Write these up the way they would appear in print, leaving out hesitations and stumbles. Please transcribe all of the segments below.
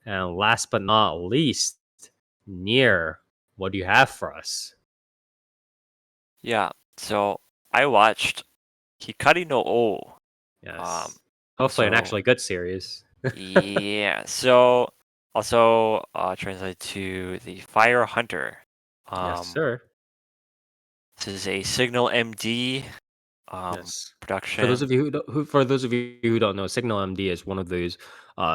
And last but not least, Nier, what do you have for us? Yeah, so I watched Hikari no O. Yes. Hopefully, an Also, actually good series. yeah, so also translated to the Fire Hunter. Yes, sir. This is a Signal MD Yes. For those production. of you who don't know, Signal MD is one of those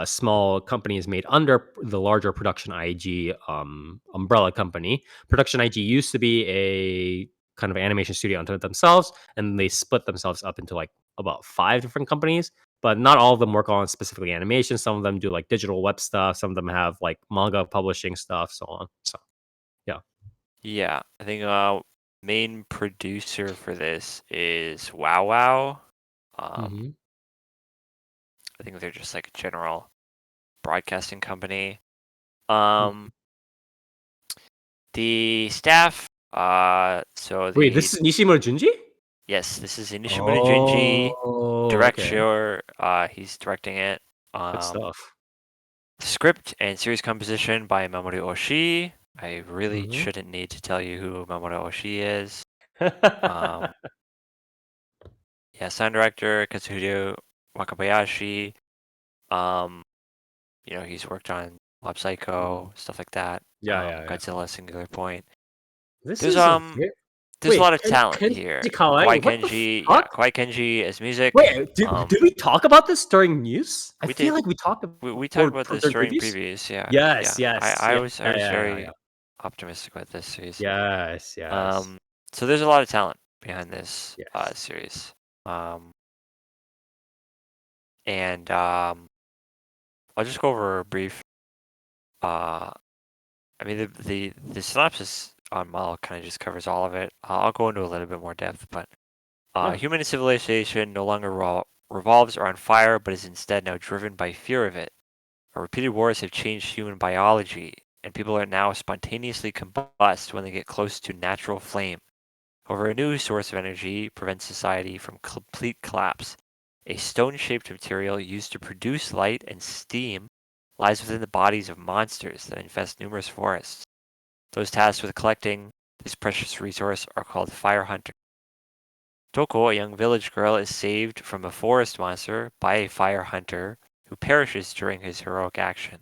small companies made under the larger Production IG umbrella company. Production IG used to be a kind of animation studio unto themselves, and they split themselves up into like about 5 different companies. But not all of them work on specifically animation. Some of them do like digital web stuff. Some of them have like manga publishing stuff, so on. So yeah. Yeah, I think main producer for this is Wow Wow. Mm-hmm. I think they're just like a general broadcasting company. Mm-hmm. The staff, so Wait, the this is Nishimura Junji? yes, this is Inishimura Junji, Oh, okay. director. He's directing it. Good Um, stuff. Script and series composition by Mamoru Oshii. I really Mhm. shouldn't need to tell you who Mamoru Oshii is. Um, yeah, sound director Katsuhiro Wakabayashi. Um, he's worked on Mob Mhm. Psycho, stuff like that. Yeah, yeah, yeah. Godzilla Singular Point. This There's is a um ve there's a lot wait, of talent Kenji here. Kawai? Kawai What the Kenji, yeah, fuck? Kawai Kenji as music. Wait, did we talk about this during news? I We feel did. like we talked We talked or about this during during previews? previews. Yeah, Yes, yeah. I, yes, I yeah, was I yeah, was yeah, very yeah. optimistic about this series. Yes, yes, So there's a lot of talent behind this yes. series. Um, and I'll just go over a brief. Uh, I mean the synopsis on Mal kind of just covers all of it. I'll go into a little bit more depth, but Yeah. human civilization no longer revolves around fire, but is instead now driven by fear of it. Repeated wars have changed human biology, and people are now spontaneously combust when they get close to natural flame. However, a new source of energy prevents society from complete collapse. A stone-shaped material used to produce light and steam lies within the bodies of monsters that infest numerous forests. Those tasked with collecting this precious resource are called fire hunters. Toko, a young village girl, is saved from a forest monster by a fire hunter who perishes during his heroic action.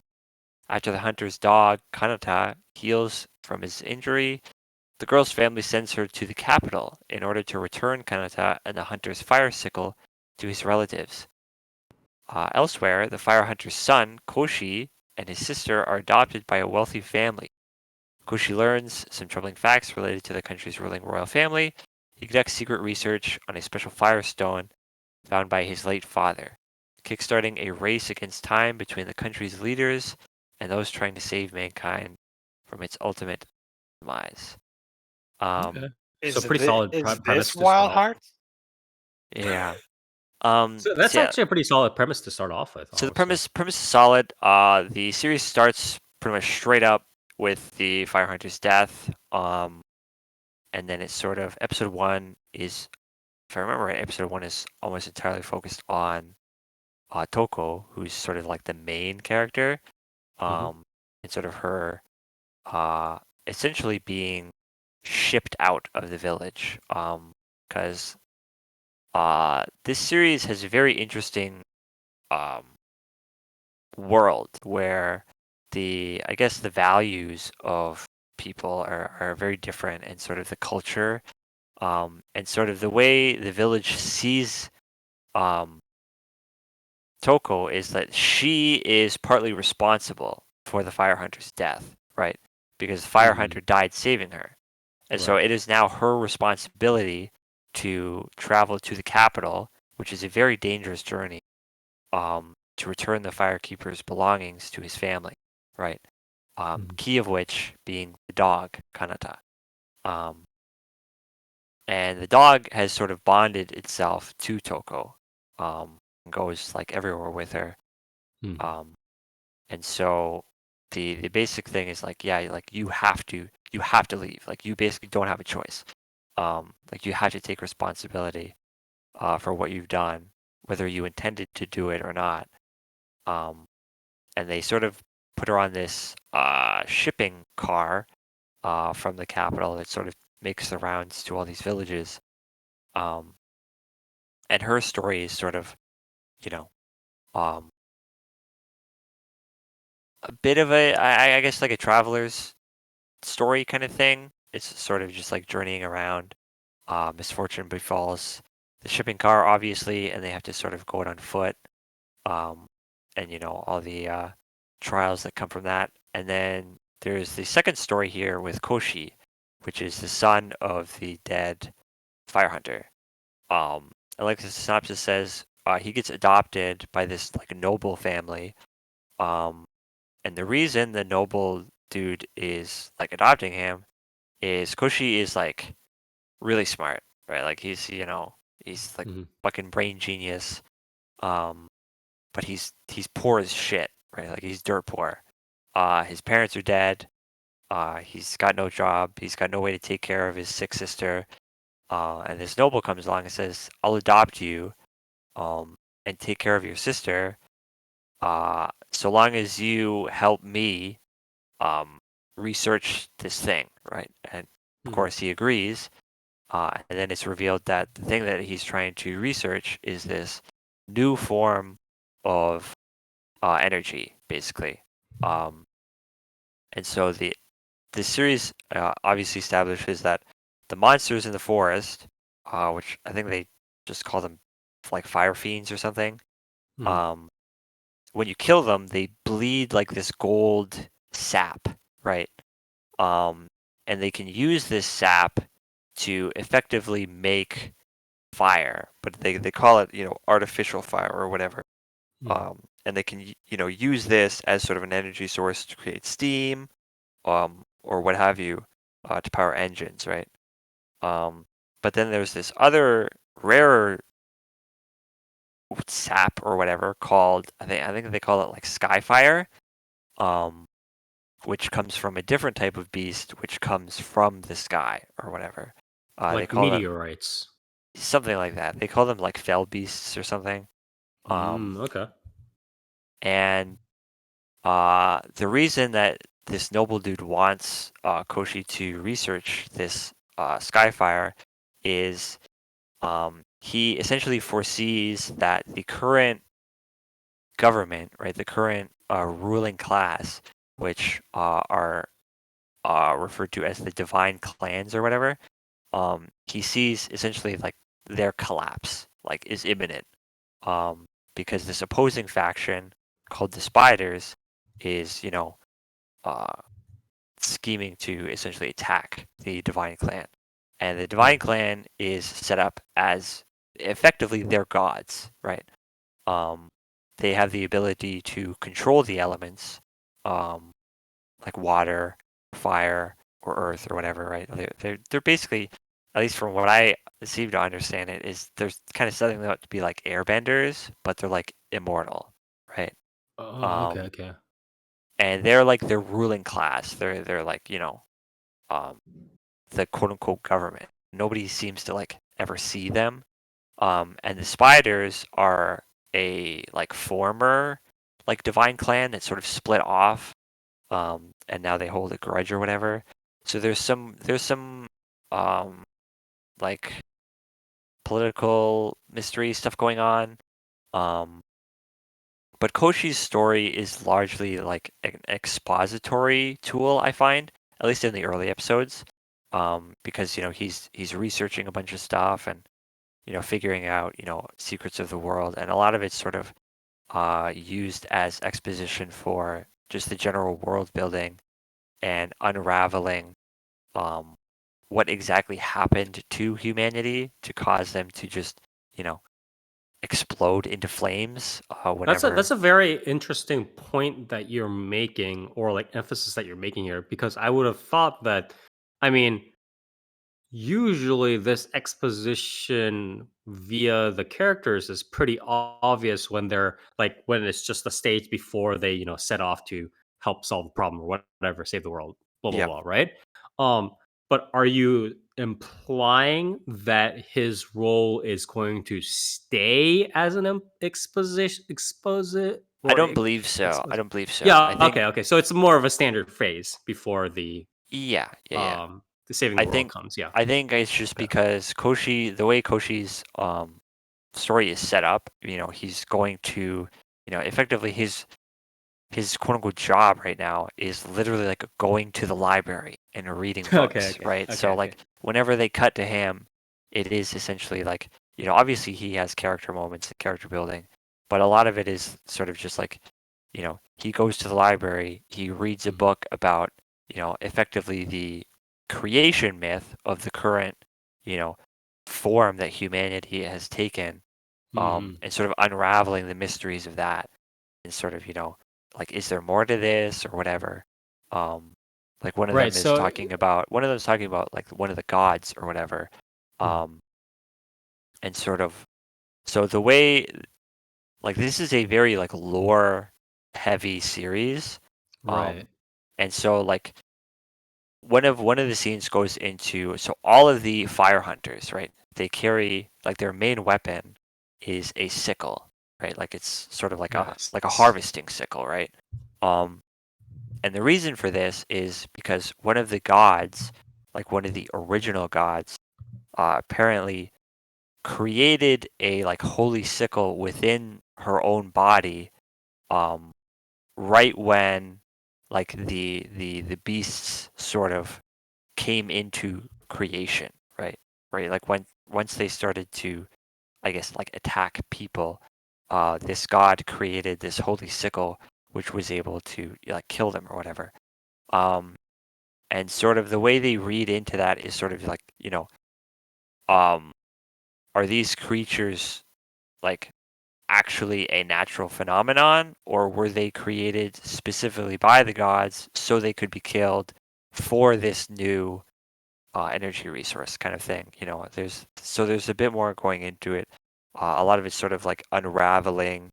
After the hunter's dog, Kanata, heals from his injury, the girl's family sends her to the capital in order to return Kanata and the hunter's fire sickle to his relatives. Elsewhere, the fire hunter's son, Koshi, and his sister are adopted by a wealthy family. Koshi learns some troubling facts related to the country's ruling royal family. He conducts secret research on a special firestone found by his late father, kickstarting a race against time between the country's leaders and those trying to save mankind from its ultimate demise. Okay. So Is pretty this, solid is premise this to start Wild off with. Hearts? Yeah. So that's So yeah. actually a pretty solid premise to start off with, So the honestly. premise is solid. The series starts pretty much straight up with the Fire Hunter's death. And then it's sort of episode 1 is, if I remember right, episode 1 is almost entirely focused on Toko, who's sort of like the main character. Mhm. And sort of her essentially being shipped out of the village. Because this series has a very interesting um, world where I guess the values of people are very different, and sort of the culture and sort of the way the village sees um, Toko is that she is partly responsible for the fire hunter's death, right? Because the fire Mhm. hunter died saving her. And so Right. it is now her responsibility to travel to the capital, which is a very dangerous journey, to return the firekeeper's belongings to his family, right? Mhm. Key of which being the dog, Kanata. Um, and the dog has sort of bonded itself to Toko, and goes like everywhere with her. Mhm. Um, and so the basic thing is like, yeah, like you have to leave. Like you basically don't have a choice. Like you have to take responsibility for what you've done, whether you intended to do it or not. And they sort of put her on this shipping car from the capital that sort of makes the rounds to all these villages. Um, and her story is sort of, you know, um, a bit of I guess like a traveler's story kind of thing. It's sort of just like journeying around. Misfortune befalls the shipping car, obviously, and they have to sort of go it on foot. Um, and all the trials that come from that. And then there's the second story here with Koshi, which is the son of the dead fire hunter. And like the synopsis says, he gets adopted by this like noble family. Um, and the reason the noble dude is like adopting him is Koshi is like really smart, right? Like he's like Hmm. fucking brain genius. Um, but he's poor as shit, right? Like he's dirt poor. His parents are dead. He's got no job. He's got no way to take care of his sick sister. And this noble comes along and says, "I'll adopt you, and take care of your sister, so long as you help me, um, research this thing, right?" And of Hmm. course, he agrees. And then it's revealed that the thing that he's trying to research is this new form of energy, basically. Um, and so the series obviously establishes that the monsters in the forest, which I think they just call them like fire fiends or something, Hmm. um, when you kill them, they bleed like this gold sap, right? Um, and they can use this sap to effectively make fire, but they call it artificial fire or whatever. Hmm. And they can use this as sort of an energy source to create steam, or what have you, to power engines, right? Um, but then there's this other rarer sap or whatever called I think they call it like skyfire, um, which comes from a different type of beast, which comes from the sky or whatever. They Like call them meteorites. something like that. They call them like fell beasts or something. Um, Okay. and the reason that this noble dude wants Koshi to research this Skyfire is he essentially foresees that the current government, right, the current ruling class, which are referred to as the divine clans or whatever, he sees essentially like their collapse, like is imminent, um, because this opposing faction called the Spiders is, uh, scheming to essentially attack the Divine Clan. And the Divine Hmm. Clan is set up as effectively their gods, right? Um, they have the ability to control the elements, um, like water, fire, or earth, or whatever, right? They're basically, at least from what I seem to understand it, is there's kind of setting them up to be like airbenders, but they're like immortal, right? Oh, okay, Um, okay. and they're like their ruling class. They're like um, the quote unquote government. Nobody seems to like ever see them. And the spiders are a like former like divine clan that sort of split off, and now they hold a grudge or whatever. So there's some um, like political mystery stuff going on. Um, but Koshi's story is largely like an expository tool, I find, at least in the early episodes, because he's researching a bunch of stuff and figuring out secrets of the world, and a lot of it's sort of used as exposition for just the general world building and unraveling um, what exactly happened to humanity to cause them to just you know explode into flames That's whenever. a very interesting point that you're making, or like emphasis that you're making here, because I would have thought that, I mean, usually this exposition via the characters is pretty obvious when they're like when it's just the stage before they, set off to help solve a problem or whatever, save the world, blah blah Yep. blah, right? Um, but are you implying that his role is going to stay as an exposition I or don't believe so. I don't believe so. I yeah, think okay. So it's more of a standard phase before yeah, yeah, yeah. the saving I the world think comes. Yeah. I think it's just Okay. because the way Koshi's story is set up, he's going to, effectively his quote unquote job right now is literally like going to the library and reading Okay. books, Okay. right? Okay. So Okay. like whenever they cut to him, it is essentially like, obviously he has character moments and character building, but a lot of it is sort of just like, he goes to the library, he reads a Mhm. book about, effectively the creation myth of the current, you know, form that humanity has taken, Mhm. and sort of unraveling the mysteries of that and sort of, like, is there more to this or whatever? Um, like Right. So. one of them is talking about like one of the gods or whatever. Mhm. Um, and sort of, so the way, like, this is a very like lore heavy series. Right. Um, and so like one of the scenes goes into, so all of the fire hunters, right? They carry like their main weapon is a sickle, right? Like it's sort of Yes. like a harvesting sickle, right? Um, and the reason for this is because one of the gods, like one of the original gods, apparently created a like holy sickle within her own body, um, right when like the beasts sort of came into creation, right? Right, like when once they started to, I guess, like attack people, this god created this holy sickle which was able to like kill them or whatever. Um, and sort of the way they read into that is sort of like, um, are these creatures like actually a natural phenomenon, or were they created specifically by the gods so they could be killed for this new energy resource kind of thing? There's a bit more going into it. A lot of it's sort of like unraveling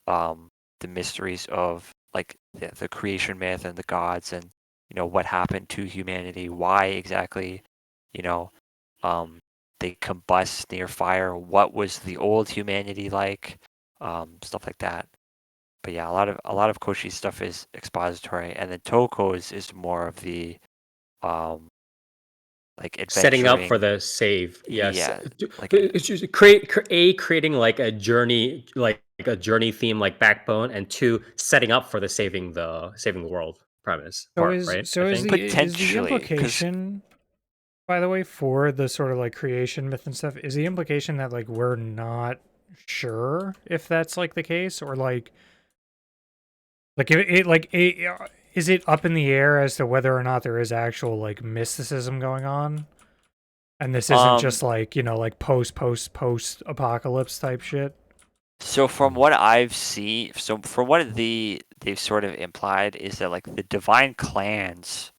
um, the mysteries of like the creation myth and the gods, and what happened to humanity, why exactly, you know um, they combust near fire, what was the old humanity like, stuff like that. But yeah, a lot of Koshi's stuff is expository, and then Toko's is more of the um, like Setting up for adventuring. the save. Yes. Yeah, like It's just creating like a journey theme like backbone, and two, setting up for the saving the world premise So part. is Right. I so is think. the potentially, because implication, by the way, for the sort of like creation myth and stuff, is the implication that like we're not sure if that's like the case, or like is it up in the air as to whether or not there is actual like mysticism going on, and this isn't um just like like post apocalypse type shit. so from Mhm. what I've seen, so from what they've sort of implied is that like the divine clans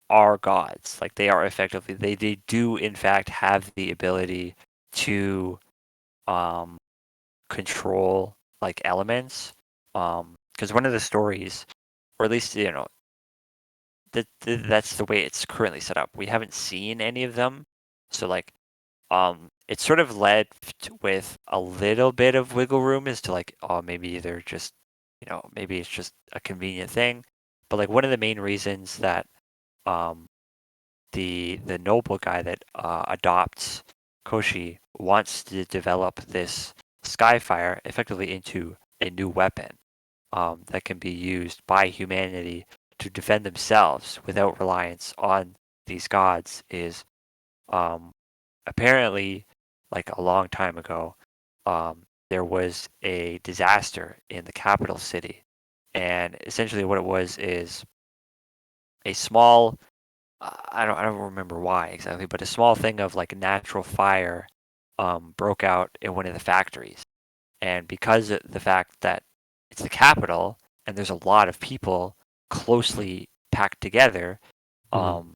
are gods. Like they are effectively, they do in fact have the ability to um control like elements. Because one of the stories, or at least that's the way it's currently set up. We haven't seen any of them, so like it's sort of led with a little bit of wiggle room as to like, oh, maybe they're just, maybe it's just a convenient thing. But like one of the main reasons that um the noble guy that adopts Koshi wants to develop this Skyfire effectively into a new weapon, that can be used by humanity to defend themselves without reliance on these gods is, um, apparently, like a long time ago, there was a disaster in the capital city, and essentially what it was is a small, I don't remember why exactly, but a small thing of like natural fire broke out in one of the factories. And because of the fact that it's the capital and there's a lot of people closely packed together, Mhm. um,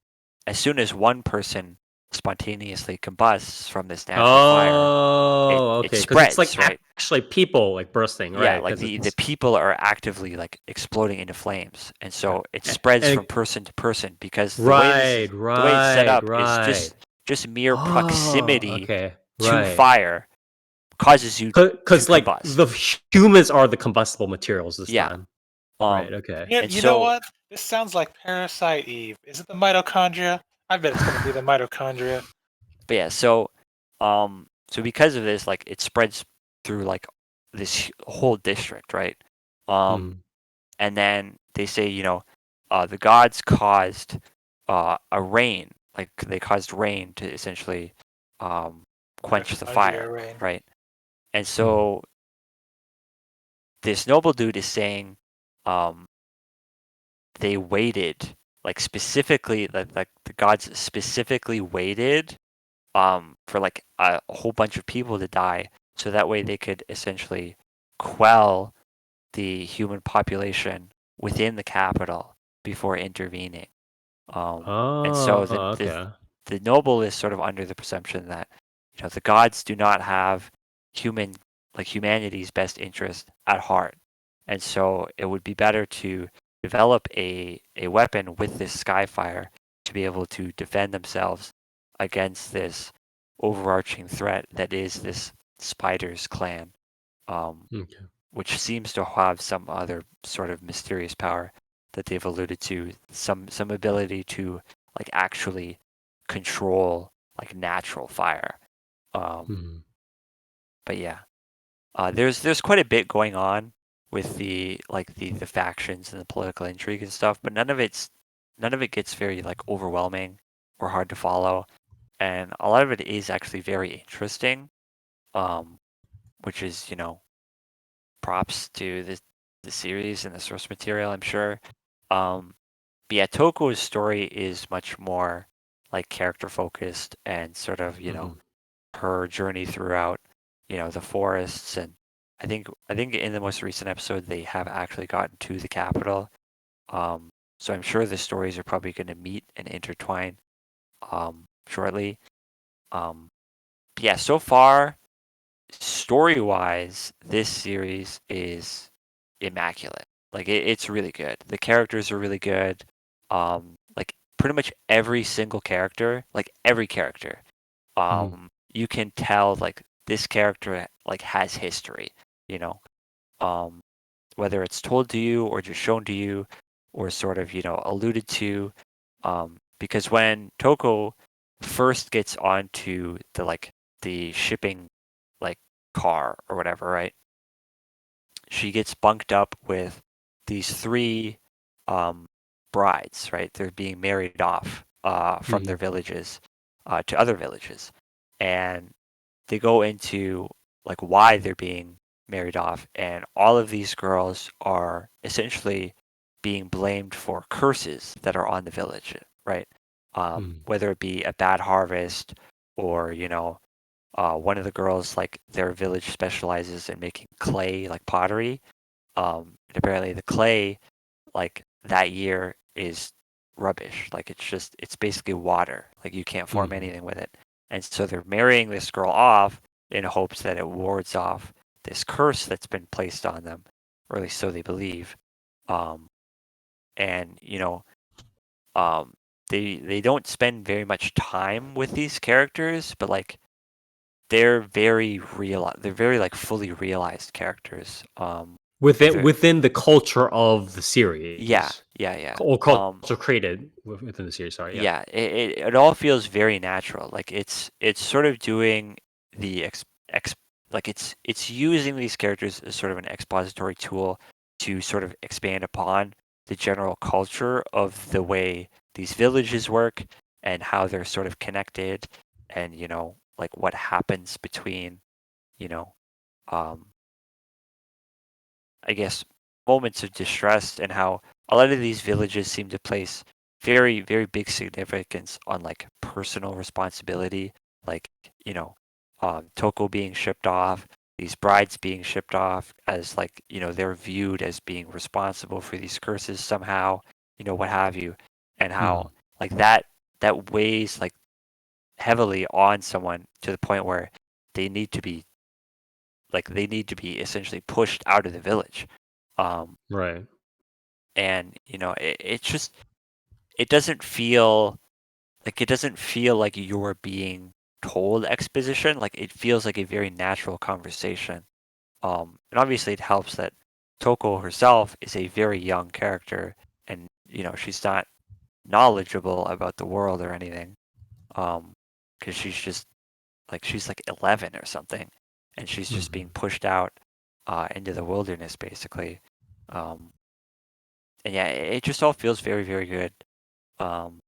as soon as one person spontaneously combusts from this natural fire, it Oh, it okay. Because it's like spreads, right? actually people like bursting, Yeah, right? like Because the it's people are actively like exploding into flames, and yeah. so it spreads And from person to person because right, the way it's set right, up is right. just mere Oh, proximity okay. to Right. fire causes you to Because like combust. the humans are the combustible materials this Yeah. time. Right. Okay. Yeah, And you know so what? This sounds like Parasite Eve. Is it the mitochondria? I bet it's gonna be the mitochondria. but yeah, so because of this, like it spreads through like this whole district, right? Hmm. And then they say, the gods caused a rain, like they caused rain to essentially quench the Mitochondria fire, rain. right? And so this noble dude is saying they waited, like specifically, like the gods specifically waited for like a whole bunch of people to die, so that way they could essentially quell the human population within the capital before intervening. And so Oh. Okay. the noble is sort of under the presumption that the gods do not have humanity's best interest at heart, and so it would be better to develop a weapon with this skyfire to be able to defend themselves against this overarching threat that is this spiders clan, Okay. which seems to have some other sort of mysterious power that they've alluded to, some ability to like actually control like natural fire. Hmm. But yeah, there's quite a bit going on with the factions and the political intrigue and stuff, but none of it gets very like overwhelming or hard to follow, and a lot of it is actually very interesting, which is props to the series and the source material, I'm sure. But yeah, Toko's story is much more like character focused and sort of her journey throughout the forests, and I think in the most recent episode they have actually gotten to the capital. So I'm sure the stories are probably going to meet and intertwine shortly. But yeah, so far story wise, this series is immaculate. Like it's really good. The characters are really good. Like pretty much every single character, like every character, you can tell like this character like has history, you know. Um, whether it's told to you or just shown to you or sort of, alluded to. Because when Toko first gets onto the shipping like car or whatever, right? She gets bunked up with these three brides, right? They're being married off from their villages to other villages. And they go into like why they're being married off, and all of these girls are essentially being blamed for curses that are on the village, right? Whether it be a bad harvest or one of the girls, like their village specializes in making clay, like pottery. And apparently the clay like that year is rubbish. Like it's basically water. Like you can't form anything with it. And so they're marrying this girl off in hopes that it wards off this curse that's been placed on them, or at least so they believe. And they don't spend very much time with these characters, but like they're very real. They're very like fully realized characters. Within the culture of the Yeah, series, yeah. or culture created within the series. Sorry. Yeah. Yeah, it all feels very natural. Like it's sort of doing the like it's using these characters as sort of an expository tool to sort of expand upon the general culture of the way these villages work and how they're sort of connected, and like what happens between you know um I guess moments of distress, and how a lot of these villages seem to place very, very big significance on like personal responsibility, like Toko being shipped off, these brides being shipped off as like they're viewed as being responsible for these curses somehow, what have you, and how like that weighs like heavily on someone to the point where they need to be essentially pushed out of the village. Right. And it just it doesn't feel like you're being told exposition. Like it feels like a very natural conversation. And obviously it helps that Toko herself is a very young character, and she's not knowledgeable about the world or anything. Because she's like 11 or something, and she's just being pushed out into the wilderness basically. And yeah, it just all feels very, very good. And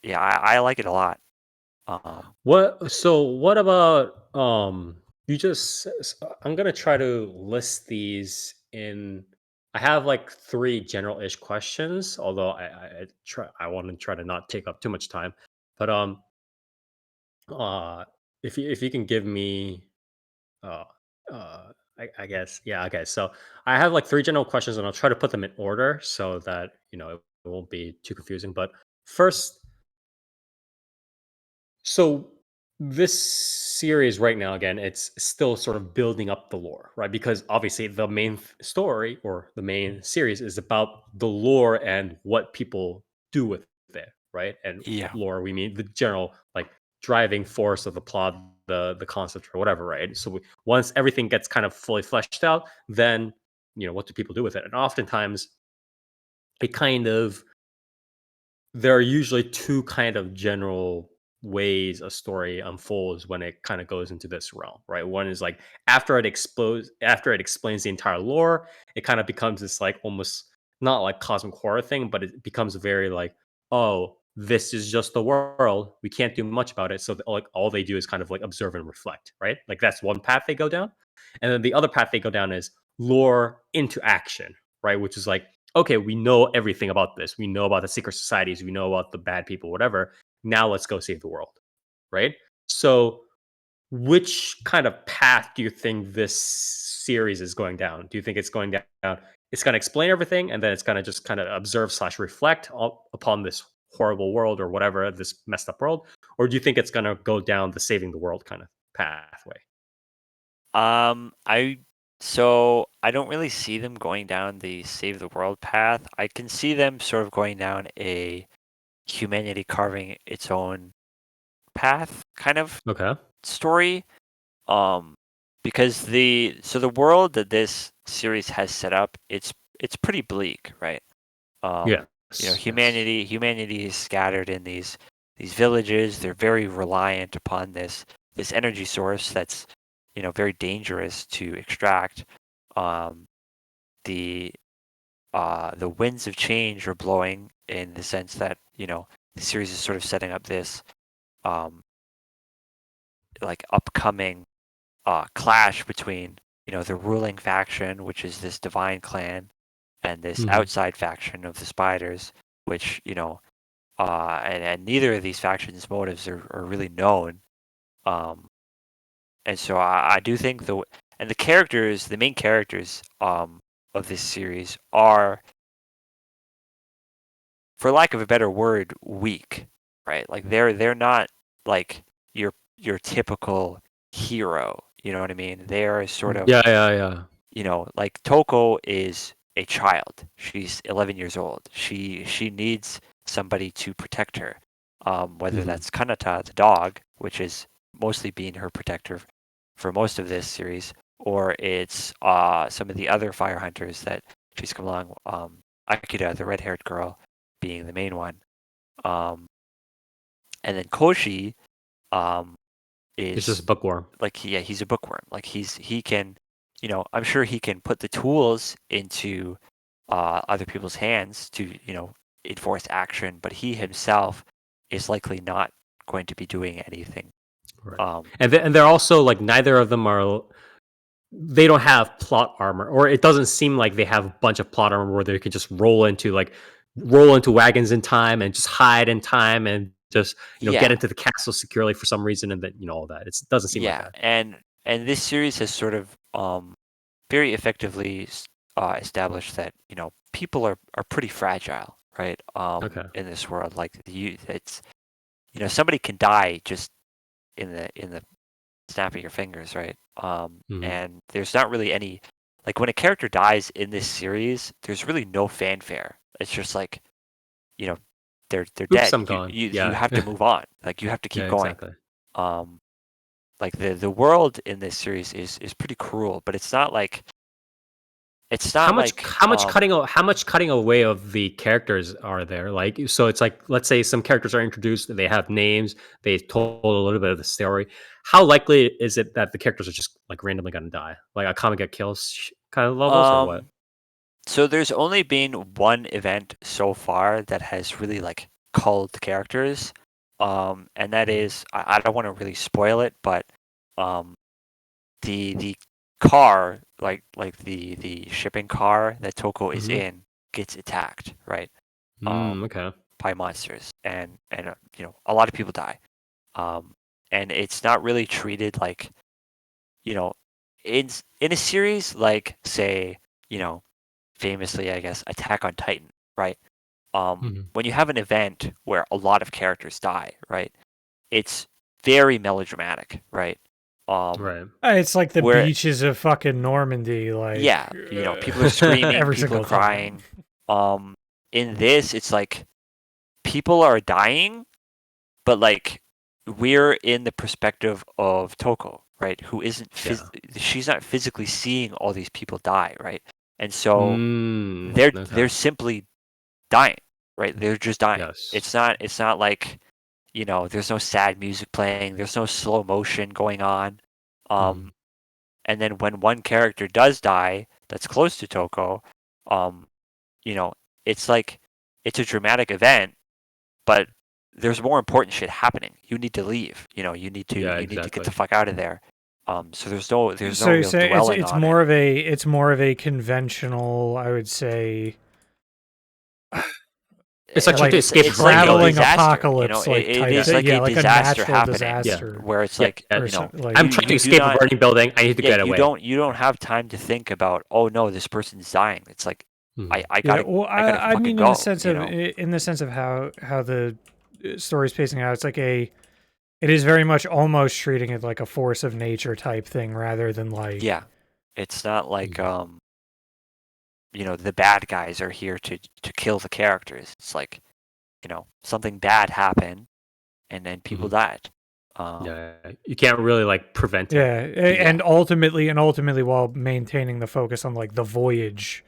yeah, I like it a lot. What about you I'm gonna try to list these in I have like three general-ish questions, although I want to try to not take up too much time. But if you can give me uh I guess, yeah, okay. So I have like three general questions and I'll try to put them in order so that it won't be too confusing. But first, so this series right now, again, it's still sort of building up the lore, right? Because obviously the main story or the main series is about the lore and what people do with it, right? And Yeah. lore, we mean the general like driving force of the plot, the concept or whatever, right? So once everything gets kind of fully fleshed out, then what do people do with it? And oftentimes it kind of there are usually two kind of general ways a story unfolds when it kind of goes into this realm, right? One is like after it explains the entire lore, it kind of becomes this like almost not like cosmic horror thing, but it becomes very like, oh, this is just the world. We can't do much about it. So like all they do is kind of like observe and reflect, right? Like that's one path they go down. And then the other path they go down is lore into action, right? Which is like, okay, we know everything about this. We know about the secret societies. We know about the bad people, whatever. Now let's go save the world, right? So, which kind of path do you think this series is going down? Do you think it's going down? It's going to explain everything, and then it's going to just kind of observe slash reflect upon this horrible world or whatever, this messed up world, or do you think it's going to go down the saving the world kind of pathway? I don't really see them going down the save the world path. I can see them sort of going down a humanity carving its own path kind of Okay. story. Um, because the world that this series has set up, it's pretty bleak, right? Yeah. Humanity is scattered in these villages. They're very reliant upon this energy source that's very dangerous to extract. Um, the winds of change are blowing in the sense that the series is sort of setting up this um, like upcoming clash between the ruling faction, which is this divine clan, and this outside faction of the spiders, which and neither of these factions' motives are really known. And so I do think the main characters of this series are, for lack of a better word, weak, right? Like they're not like your typical hero. You know what I mean? They are sort of Yeah. like Toko is a child. She's 11 years old. She needs somebody to protect her. Whether that's Kanata the dog, which is mostly being her protector for most of this series, or it's some of the other fire hunters that she's come along. Akira, the red-haired girl, being the main one. And then Koshi is It's just a bookworm. like he's a bookworm. Like he can, I'm sure he can put the tools into other people's hands to enforce action, but he himself is likely not going to be doing anything. Right. And they're also like neither of them are. They don't have plot armor, or it doesn't seem like they have a bunch of plot armor where they can just roll into wagons in time and just hide in time and just get into the castle securely for some reason, and then all that. It doesn't seem like that. And this series has sort of very effectively established that people are pretty fragile, right? Okay. In this world, like it's somebody can die just in the snap of your fingers, right? And there's not really any, like when a character dies in this series, there's really no fanfare. It's just like, they're Oops, dead. I'm gone. You Yeah. have to move on. Like you have to keep Yeah, going. exactly. Like the world in this series is pretty cruel, but it's not like How much cutting away of the characters are there? Like, so it's like, let's say some characters are introduced, they have names, they told a little bit of the story. How likely is it that the characters are just like randomly gonna die, like a comic get kills kind of levels, or what? So there's only been one event so far that has really like culled characters, and that is I don't want to really spoil it, but the car like the shipping car that Toko is Mhm. in gets attacked, right? Okay. By monsters, and a lot of people die, and it's not really treated like in a series like, say, famously, I guess, Attack on Titan, right? Mhm. When you have an event where a lot of characters die, right? It's very melodramatic, right? Right. It's like the Where beaches of fucking Normandy, like yeah, people are screaming, every people are single time. crying. In this, it's like people are dying, but like we're in the perspective of Toko, right? Who isn't she's not physically seeing all these people die, right? And so Okay. they're simply dying, right? They're just dying. Yes. It's not like, there's no sad music playing, there's no slow motion going on. Mhm. And then when one character does die that's close to Toko, um, you know, it's like it's a dramatic event, but there's more important shit happening. You need to leave. You need to Yeah, get the exactly. fuck out of there. So there's no So real dwelling it's on more it. of a conventional, I would say, It's like trying like to escape it's from like a reality. traveling disaster. apocalypse like It type is thing. like Yeah, a like a disaster natural happening. Yeah. disaster. Where it's Yeah. like, Or like I'm trying to you do escape a not burning building. I need to get you away. don't have time to think about, oh no, this person's dying. It's like Mhm. I yeah, gotta well, I gotta I fucking mean, go. in the sense of how the story's pacing out, it's like it is very much almost treating it like a force of nature type thing rather than like Yeah, it's not like Mhm. the bad guys are here to kill the characters. It's like something bad happened and then people Mhm. died. Yeah, you can't really like prevent it. yeah, and ultimately while maintaining the focus on like the voyage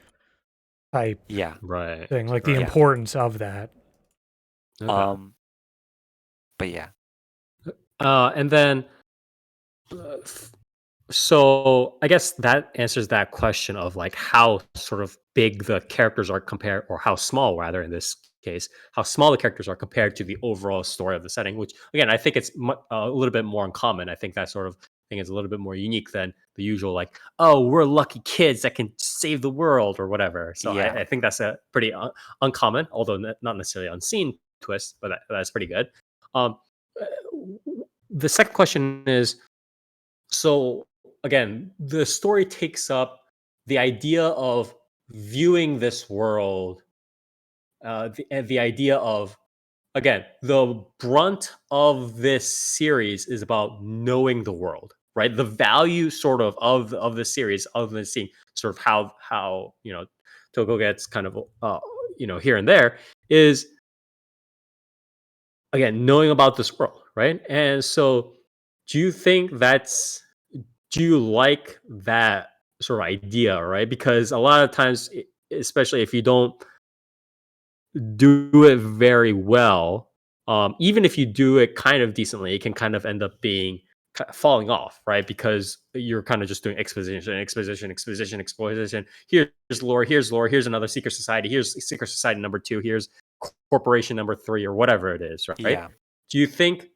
type Yeah. Right. thing, like the Right. importance of that. Okay. But yeah. And then, so I guess that answers that question of like how sort of big the characters are compared, or how small rather in this case, how small the characters are compared to the overall story of the setting. Which again, I think it's a little bit more uncommon. I think that sort of thing is a little bit more unique than the usual like, oh, we're lucky kids that can save the world or whatever. So Yeah. I think that's a pretty uncommon, although not necessarily unseen twist, but that's pretty good. Um, uh, the second question is, so again, the story takes up the idea of viewing this world, and the idea of, again, the brunt of this series is about knowing the world, right? The value sort of the series, of the scene, sort of how Togo gets kind of here and there, is again knowing about this world, right? And so, do you think that's do you like that sort of idea, right? Because a lot of times, especially if you don't do it very well, even if you do it kind of decently, it can kind of end up being falling off, right? Because you're kind of just doing exposition. Here's lore, here's another secret society, here's secret society number 2, here's corporation number 3, or whatever it is, right? Yeah. Do you think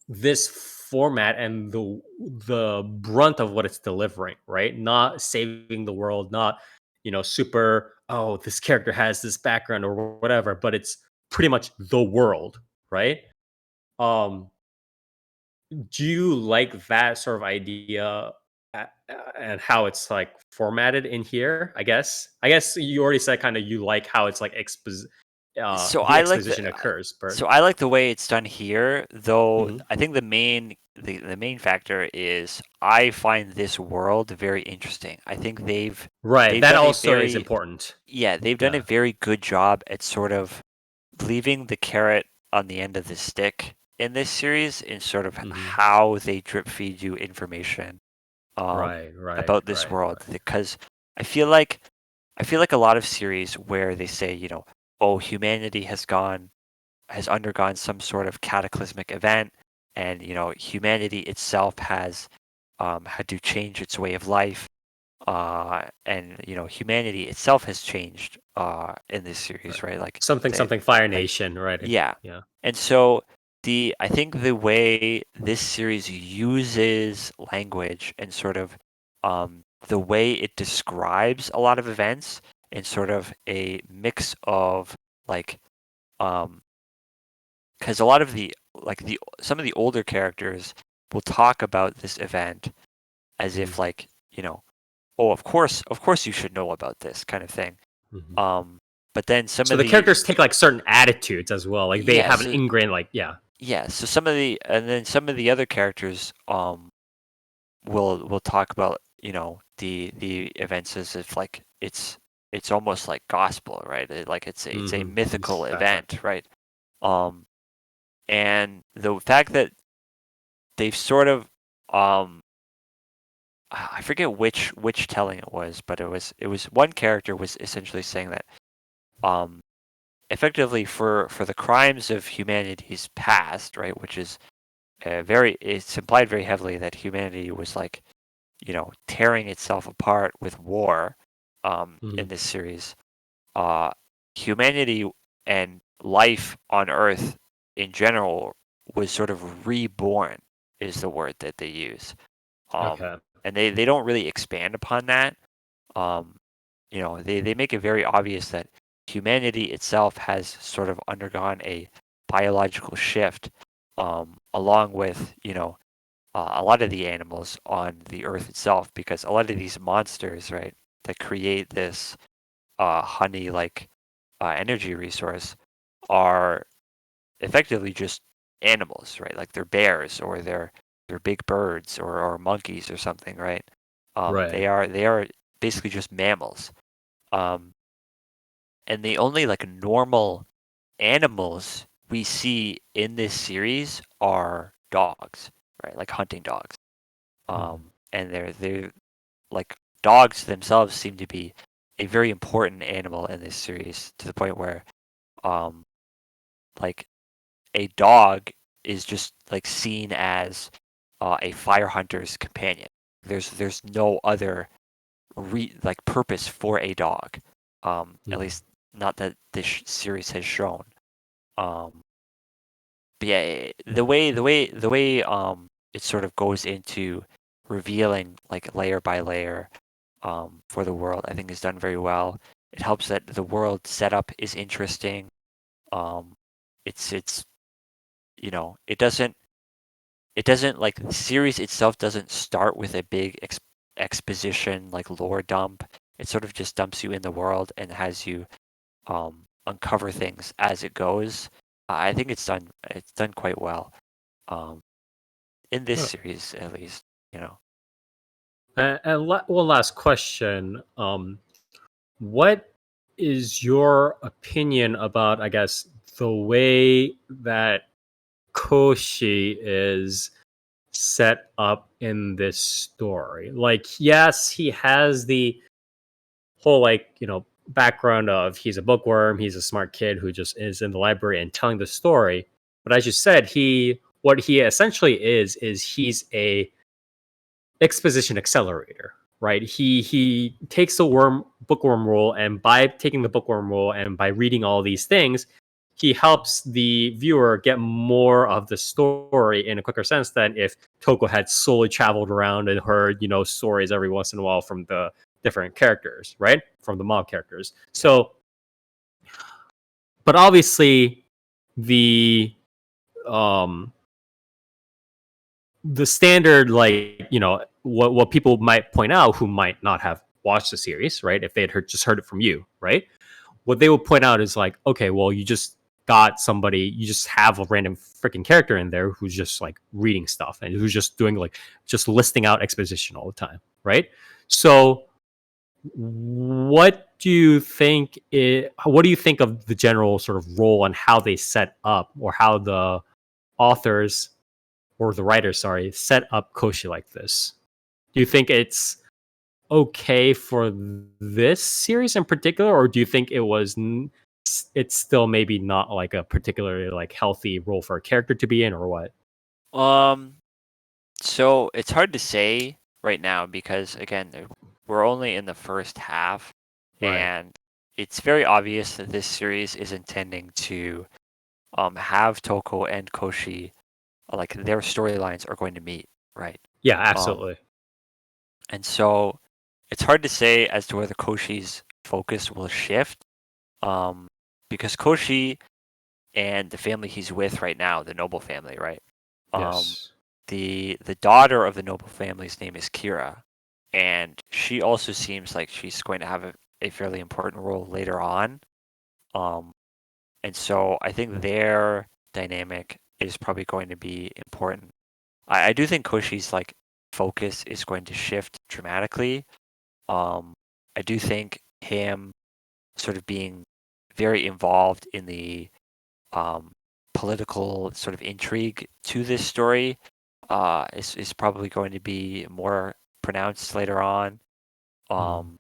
this format and the brunt of what it's delivering, right? Not saving the world, not super, oh, this character has this background or whatever, but it's pretty much the world, right? Um do you like that sort of idea, and how it's like formatted in here? I guess you already said kind of you like how it's like So the I like exposition occurs, but the way it's done here, though. Mhm. I think the main factor is I find this world very interesting. I think Right, they've that done a also is very important. they've done a Yeah. very good job at sort of leaving the carrot on the end of the stick in this series in sort of Mhm. how they drip feed you information Right. about this world, because I feel like a lot of series where they say, oh, humanity has undergone some sort of cataclysmic event, and humanity itself has had to change its way of life, and humanity itself has changed in this series, right? Like Something Fire Nation, right? yeah. Yeah. And so I think the way this series uses language and sort of the way it describes a lot of events in sort of a mix of like because a lot of some of the older characters will talk about this event as if like, oh, of course you should know about this kind of thing. Mhm. But then some So of the characters take like certain attitudes as well. Like they Yeah, have an so- ingrained yeah, so some of the other characters will talk about, the events as if like it's almost like gospel, right? Like it's a Mhm. mythical Gotcha. event, right? And the fact that they've sort of I forget which telling it was, but it was one character was essentially saying that effectively for the crimes of humanity's past, right, which is it's implied very heavily that humanity was like, tearing itself apart with war in Mhm. this series. Humanity and life on Earth in general was sort of reborn, is the word that they use. Okay. And they don't really expand upon that. They make it very obvious that humanity itself has sort of undergone a biological shift, along with, a lot of the animals on the earth itself, because a lot of these monsters, right, that create this honey like energy resource are effectively just animals, right? Like they're bears or they're big birds or monkeys or something, right? Right. They are basically just mammals. Um, and the only like normal animals we see in this series are dogs, right? Like hunting dogs. Mhm. And they're like dogs themselves seem to be a very important animal in this series, to the point where um like a dog is just like seen as a fire hunter's companion. There's no other like purpose for a dog, at Mhm. least not that this series has shown. Um, but yeah, the way it sort of goes into revealing like layer by layer for the world, I think is done very well. It helps that the world setup is interesting. Um, it's it doesn't like the series itself doesn't start with a big exposition like lore dump. It sort of just dumps you in the world and has you uncover things as it goes. I think it's done quite well um, in this Uh, series, at least. You know, one last question. What is your opinion about, I guess, the way that Koshi is set up in this story? Like, yes, he has the whole background of he's a bookworm, he's a smart kid who just is in the library and telling the story. But as you said, what he essentially is he's a exposition accelerator, right? He takes the bookworm role, and by taking the bookworm role and by reading all these things, he helps the viewer get more of the story in a quicker sense than if Toko had solely traveled around and heard, stories every once in a while from the different characters, right? From the mob characters. So, but obviously the um the standard, what people might point out who might not have watched the series, right, if they had heard it from you, right, what they would point out is like, okay, well, you just have a random freaking character in there who's just like reading stuff and who's just doing like just listing out exposition all the time, right? So what do you think it? What do you think of the general sort of role and how they set up, or how the authors or the writers, sorry, set up Koshi like this? Do you think it's okay for this series in particular, or do you think it's still maybe not like a particularly like healthy role for a character to be in, or what? Um, so it's hard to say right now because again, we're only in the first half, Right. and it's very obvious that this series is intending to have Toko and Koshi, like their storylines are going to meet, right? Yeah, Um, absolutely. and so it's hard to say as to whether Koshi's focus will shift, um, because Koshi and the family he's with right now, the noble family, right? Um, Yes. the daughter of the noble family's name is Kira, and she also seems like she's going to have a fairly important role later on. Um, and so I think their dynamic is probably going to be important. I do think Koshi's like focus is going to shift dramatically. I do think him sort of being very involved in the um, political sort of intrigue to this story is probably going to be more pronounced later on. Mm.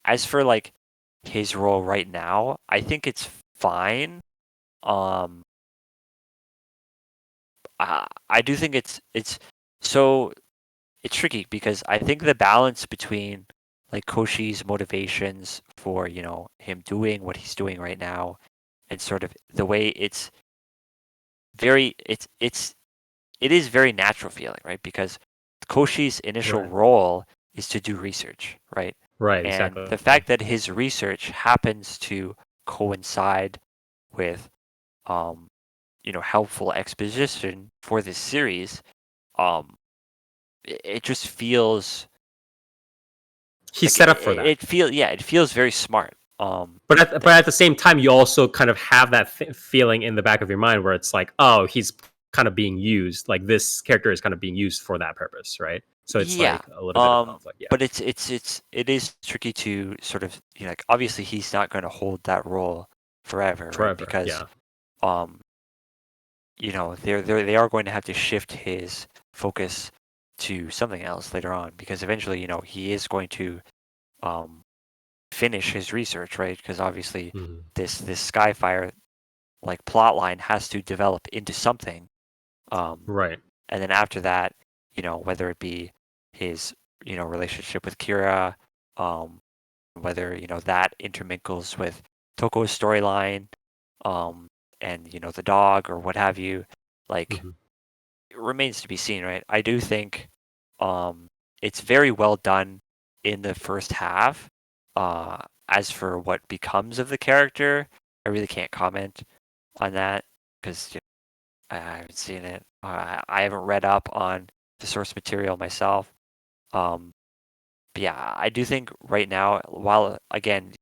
As for like his role right now, I think it's fine. Um, I do think it's so it's tricky because I think the balance between like Koshi's motivations for him doing what he's doing right now and sort of the way very it is very natural feeling, right? Because Koshi's initial Right. role is to do research, right? Right. And Exactly. the fact that his research happens to coincide with helpful exposition for this series, um it just feels He's like set up for that. it feels very smart. But at the same time, you also kind of have that feeling in the back of your mind where it's like, oh, he's kind of being used. Like this character is kind of being used for that purpose, right? So it's Yeah. like a little bit of like, yeah, But it is tricky to sort of like obviously he's not going to hold that role forever, right? forever. Because Yeah. um they are going to have to shift his focus to something else later on because eventually he is going to um finish his research, right? Because obviously Mhm. this Skyfire like plot line has to develop into something. Um, Right. and then after that, whether it be his relationship with Kira, um, whether that intermingles with Toko's storyline, um, and the dog or what have you, like Mhm. it remains to be seen, right? I do think it's very well done in the first half. As for what becomes of the character, I really can't comment on that because I haven't seen it. I haven't read up on the source material myself. Um, but yeah, I do think right now, while again,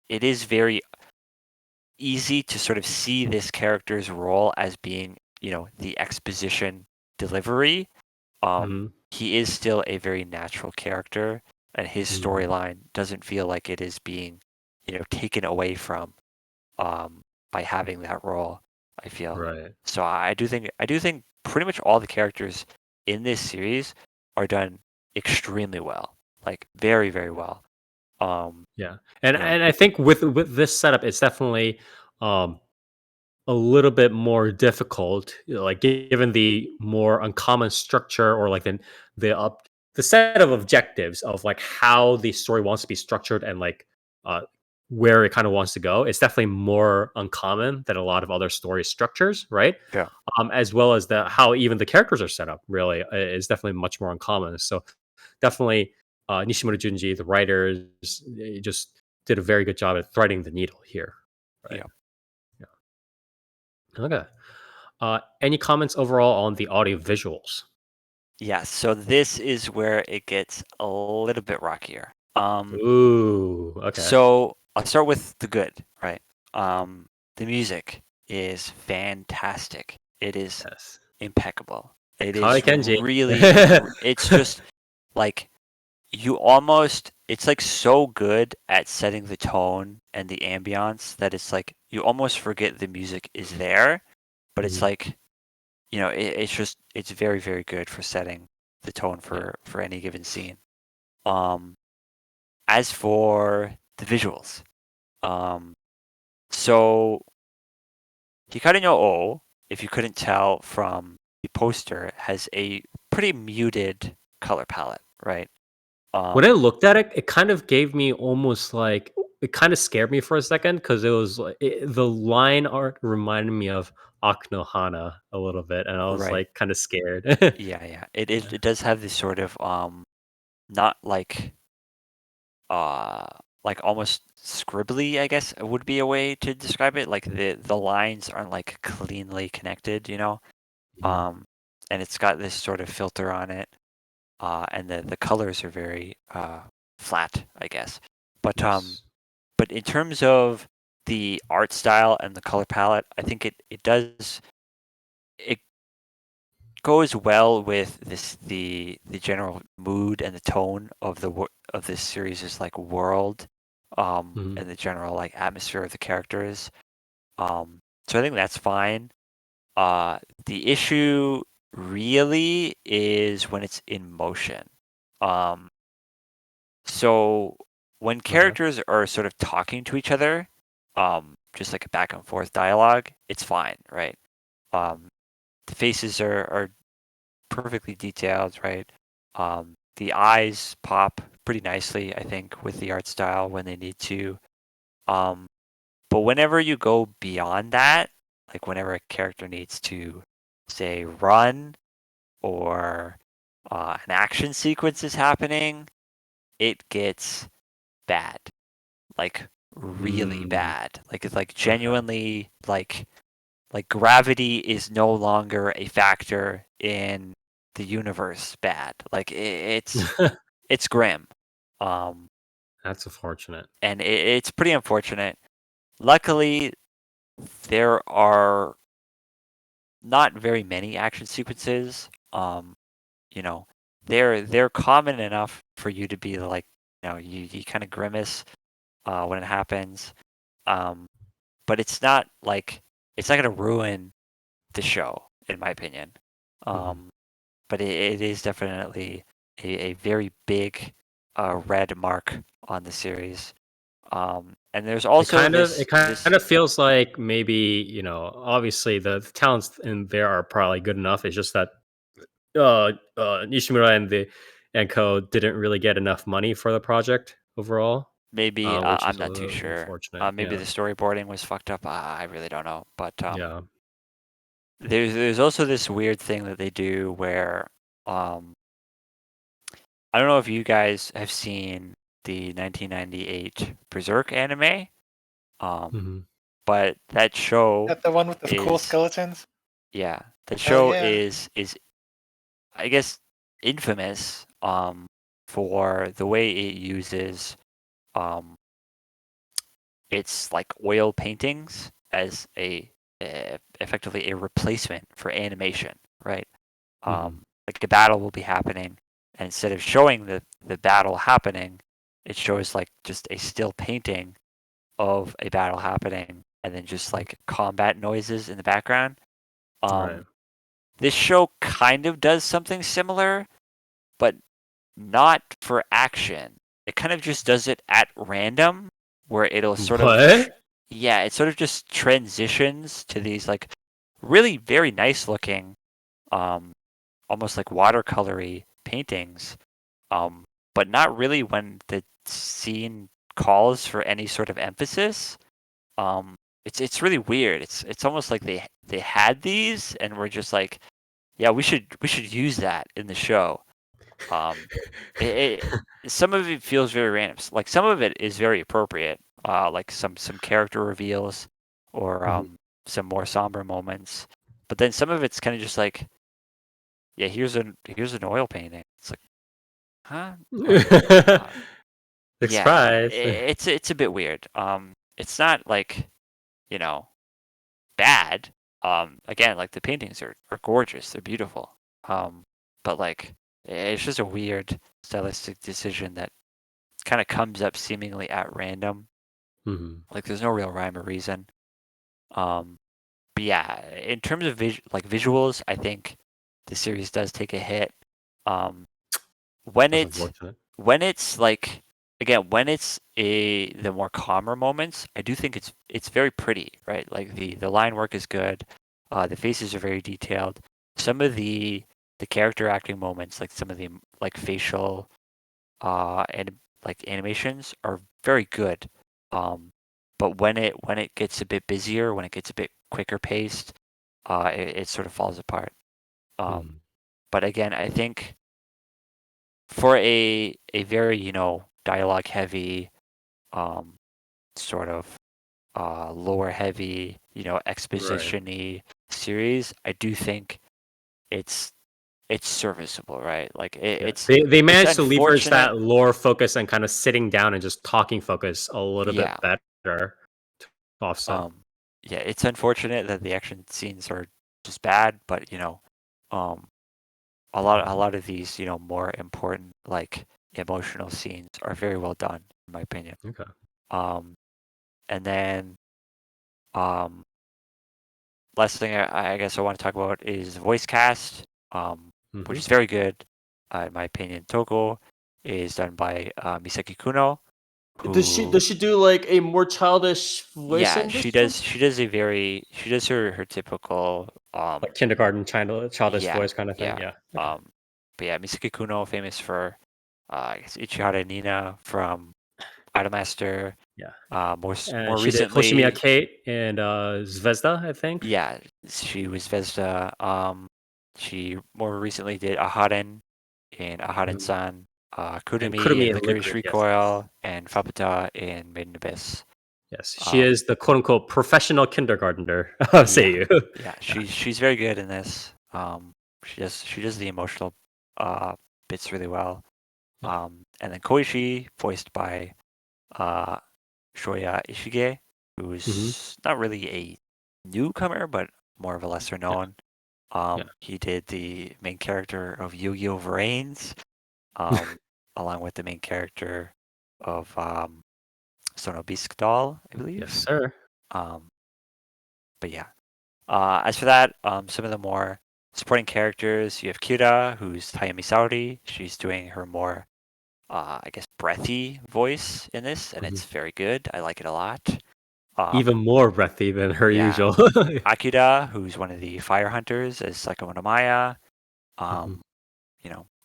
it is very easy to sort of see this character's role as being, the exposition delivery. Mhm. He is still a very natural character, and his Mhm. storyline doesn't feel like it is being, taken away from um, by having that role. I feel Right. so. I do think pretty much all the characters in this series are done extremely well, like very very well. Um, Yeah. And you know, and I think with this setup, it's definitely um a little bit more difficult, like given the more uncommon structure or like the up the set of objectives of like how the story wants to be structured and like uh where it kind of wants to go. It's definitely more uncommon than a lot of other story structures, right? yeah, As well as the how even the characters are set up really is definitely much more uncommon. So definitely Nishimura Junji, the writers, they just did a very good job at threading the needle here, right? yeah. Yeah. Okay. Any comments overall on the audio visuals? Yeah, so this is where it gets a little bit rockier. Ooh, okay. So I'll start with the good, right? The music is fantastic. It is Yes. impeccable. It Kawai is Kenji. really, it's just like it's like so good at setting the tone and the ambiance that it's like you almost forget the music is there, but it's Mhm. like, it's very, very good for setting the tone Yeah. for any given scene. As for the visuals, so Hikari no O, if you couldn't tell from the poster, has a pretty muted color palette, right? When I looked at it, it kind of gave me almost like it kind of scared me for a second because it was the line art reminded me of Aknohana a little bit, and I was Right. like kind of scared. Yeah. It does have this sort of not like almost scribbly, I guess would be a way to describe it. Like the lines aren't like cleanly connected, Mhm. and it's got this sort of filter on it, and the colors are very flat, I guess. Yes. But in terms of the art style and the color palette, I think it goes well with the general mood and the tone of of this series' like world, Mhm. and the general like atmosphere of the characters. So I think that's fine. The issue really is when it's in motion. Um, so when Okay. characters are sort of talking to each other, just like a back and forth dialogue, it's fine, right? Um, the faces are perfectly detailed, right? The eyes pop pretty nicely, I think, with the art style when they need to. Um, but whenever you go beyond that, like whenever a character needs to, say, run or an action sequence is happening, it gets bad, like really Mm, bad. Like it's like okay. genuinely like gravity is no longer a factor in the universe bad. Like it's grim. Um That's unfortunate. and it's pretty unfortunate. Luckily, there are not very many action sequences. You know, they're common enough for you to be like, you kind of grimace when it happens. Um but it's not gonna ruin the show, in my opinion. Mhm. Um but it is definitely a very big red mark on the series. And there's also It this kind of feels like maybe, obviously the talents in there are probably good enough. It's just that Nishimura and co didn't really get enough money for the project overall, maybe which I'm is a not too little sure. unfortunate. Maybe Yeah. the storyboarding was fucked up. I really don't know. But Yeah. there's also this weird thing that they do where um I don't know if you guys have seen the 1998 Berserk anime. Um, Mhm. but that show That the one with the cool is skeletons? yeah, that Hell show yeah. is I guess infamous for the way it uses um its like oil paintings as effectively a replacement for animation, right? Mhm. Like a battle will be happening, and instead of showing the battle happening, it shows like just a still painting of a battle happening, and then just like combat noises in the background. Right. Um, this show kind of does something similar, but not for action. It kind of just does it at random, where it'll sort of, What? yeah, it sort of just transitions to these like really very nice looking, um, almost like watercolory paintings, but not really when the scene calls for any sort of emphasis. It's really weird. It's almost like they had these and were just like, yeah, we should use that in the show. Um, some of it feels very random. Like some of it is very appropriate. Like some character reveals or Mhm. some more somber moments. But then some of it's kind of just like, yeah, here's an oil painting. It's like, huh? What? Like, Yeah, surprise. it's a bit weird. It's not like, you know, bad. Again, like the paintings are gorgeous. They're beautiful. But like It's just a weird stylistic decision that kind of comes up seemingly at random. Mhm. Like there's no real rhyme or reason. Um, but yeah, in terms of visuals, I think the series does take a hit. Um, when That's it unfortunate. when it's like again when it's the more calmer moments, I do think it's very pretty, right? Like the line work is good, the faces are very detailed. Some of the character acting moments, like some of the like facial and like animations are very good. But when it gets a bit busier, when it gets a bit quicker paced, it sort of falls apart. Um, Mhm. but again, I think for a very dialogue heavy um sort of lore heavy Right. exposition-y series, I do think it's it's serviceable, right? Like Yeah. They it's managed to leverage unfortunate. that lore focus and kind of sitting down and just talking focus a little bit Yeah. better to offset. um yeah, it's unfortunate that the action scenes are just bad, but um a lot of these more important like emotional scenes are very well done in my opinion. Okay. um and then um last thing I guess I want to talk about is voice cast, which Mhm. is very good, in my opinion. Toko is done by Misaki Kuno, who, Does she do like a more childish voice yeah, in this she show? does. She does her typical, Like kindergarten childish yeah, voice kind of thing. yeah. Yeah. Okay. Um, but yeah, Misaki Kuno, famous for, I guess Ichihara Nina from Idolmaster. Yeah. And More she did Hoshimiya recently, Kate and Zvezda, I think. yeah, she was Vesda. She more recently did Aharen in Mhm. Aharen-san, And Kurumi in Kurumi and Licorice Liquid. Yes. Yes. Recoil, and Fapata in Maiden Abyss. Yes. She Um, is the quote unquote professional kindergartner of yeah, Seiyu. yeah, Yeah. she's very good in this. She does the emotional uh bits really well. Yeah. And then Koichi, voiced by uh Shoya Ishige, Hmm. who's not really a newcomer, but more of a lesser Yeah. known. Yeah. He did the main character of Yu-Gi-Oh! Vrains, um, along with the main character of Sonobisk Doll, I Yes, believe. sir. Um, but yeah. As for that, some of the more supporting characters, you have Kira, who's Hayami Saori. She's doing her more, I guess, breathy voice in this, and Mhm. it's very good. I like it a lot. Um, Even more breathy than her yeah. usual. Akira, who's one of the fire hunters, as Saikamoto Monomaya. Mhm. Um,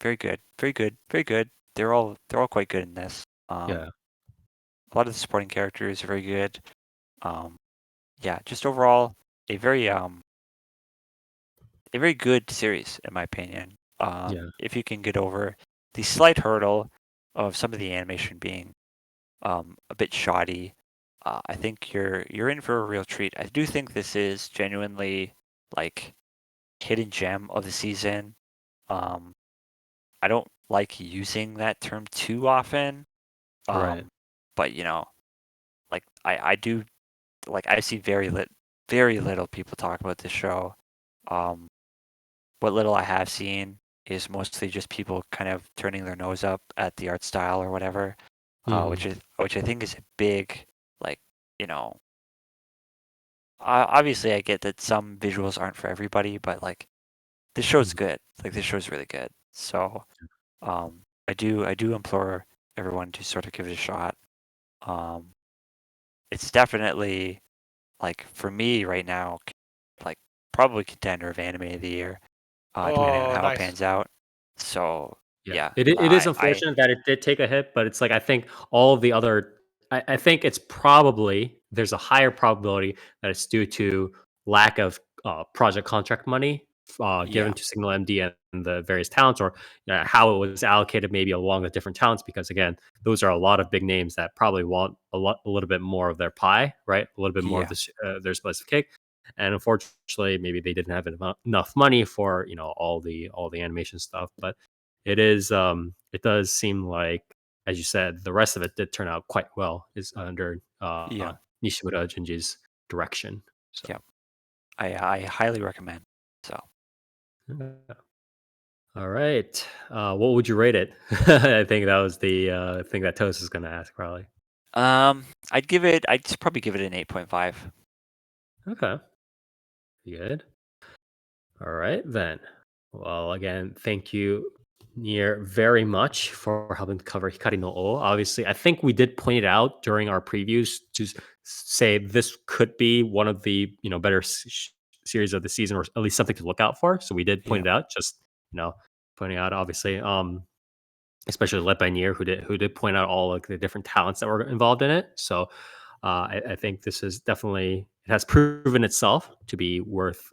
very good, very good, very good. They're all quite good in this. Yeah. A lot of the supporting characters are very good. Um, yeah, just overall a very um a very good series in my opinion. Yeah. If you can get over the slight hurdle of some of the animation being a bit shoddy, I think you're in for a real treat. I do think this is genuinely like hidden gem of the season. Um, I don't like using that term too often. Right. Um, but like I do like I see very little people talk about this show. Um, what little I have seen is mostly just people kind of turning their nose up at the art style or whatever, Mhm. which I think is a big like you know. Obviously, I get that some visuals aren't for everybody, but like this show's Mhm. good. Like this show's really good. So I do implore everyone to sort of give it a shot. Um, it's definitely like for me right now, like probably contender of anime of the year, depending on Oh, how it nice. pans out. So Yeah. yeah, It is I unfortunate that it did take a hit, but it's like I think all of the other I think it's probably there's a higher probability that it's due to lack of project contract money given yeah to Signal MD and the various talents, or how it was allocated maybe along the different talents. Because again, those are a lot of big names that probably want a little bit more of their pie, right? A little bit more of yeah this their slice of cake. And unfortunately, maybe they didn't have enough money for all the animation stuff, but it does seem like, as you said, the rest of it did turn out quite well. Is under yeah Nishimura Junji's direction. So yeah. I highly recommend. So yeah. All right. What would you rate it? I think that was the thing that Toast is going to ask, probably. I'd just probably give it an 8.5. Okay. Good. All right, then. Well, again, thank you, Nier, very much for helping to cover Hikari no O. Obviously, I think we did point it out during our previews to say this could be one of the better series of the season, or at least something to look out for. So we did point Yeah. it out, just pointing out, obviously, especially led by Nier, who did point out all like the different talents that were involved in it. So I think this is definitely, it has proven itself to be worth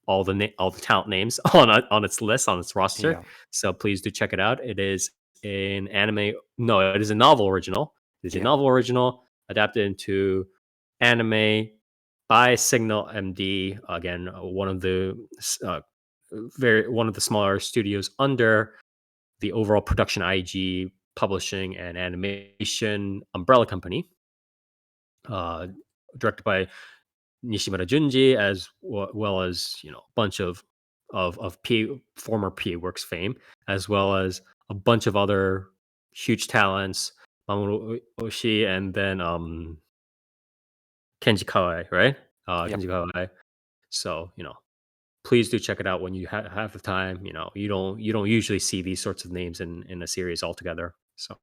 all the talent names on its list, on its roster. Yeah. So please do check it out. It is an anime. No, it is a novel original. It is a Yeah. novel original adapted into anime by Signal MD. Again, one of the smaller studios under the overall production IG publishing and animation umbrella company. Uh, Directed by Nishimura Junji, as well as a bunch of former PA Works fame, as well as a bunch of other huge talents, Mamoru Oshii, and then Kenji Kawai, right? Yep. Kenji Kawai. So please do check it out when you have the time. You don't usually see these sorts of names in a series altogether. So